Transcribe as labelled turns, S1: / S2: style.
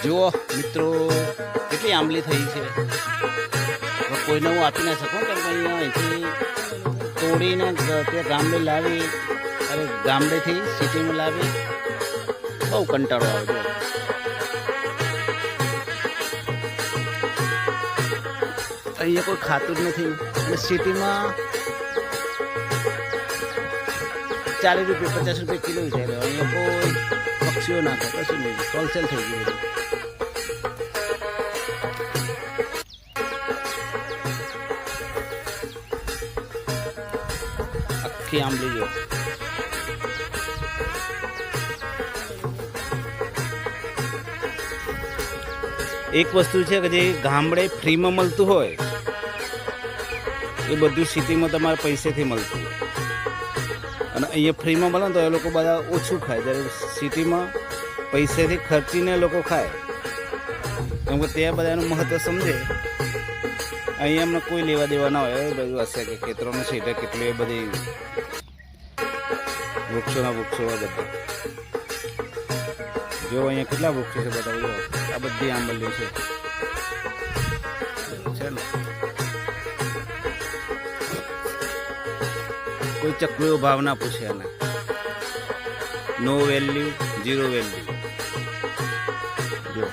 S1: જુઓ મિત્રો કેટલી આંબલી થઈ છે. કોઈને હું આપી ના શકું કેમ કે અહીંયા અહીંથી તોડીને ત્યાં ગામડે લાવી અરે ગામડેથી સિટીમાં લાવી બહુ કંટાળો આવે. અહીંયા કોઈ ખાતું જ નથી અને સિટીમાં 40 રૂપિયા 50 રૂપિયા કિલો છે. અહીંયા કોઈ પક્ષીઓ નાખે કશું નહીં, હોલસેલ થઈ ગયું બધું. આખી આંબલી જો એક વસ્તુ છે કે જે ગામડે ફ્રીમાં મળતું હોય એ બધું સિટીમાં તમારે પૈસેથી મળતું હોય અને અહીંયા ફ્રીમાં મળે તો એ લોકો બધા ઓછું ખાય, જ્યારે સિટીમાં પૈસેથી ખર્ચીને લોકો ખાય કેમ કે ત્યાં બધાનું મહત્ત્વ સમજે. અહીંયા એમને કોઈ લેવા દેવા ના હોય. એ બધું હશે કે ખેતરોનું છે કેટલી એ બધી વૃક્ષોના વૃક્ષો બધા જો અહીંયા કેટલા વૃક્ષો છે બધા જો આ બધી આંબલીઓ છે ને. કોઈ ચકલીઓ ભાવ ના પૂછે એને, નો વેલ્યુ ઝીરો વેલ્યુ જો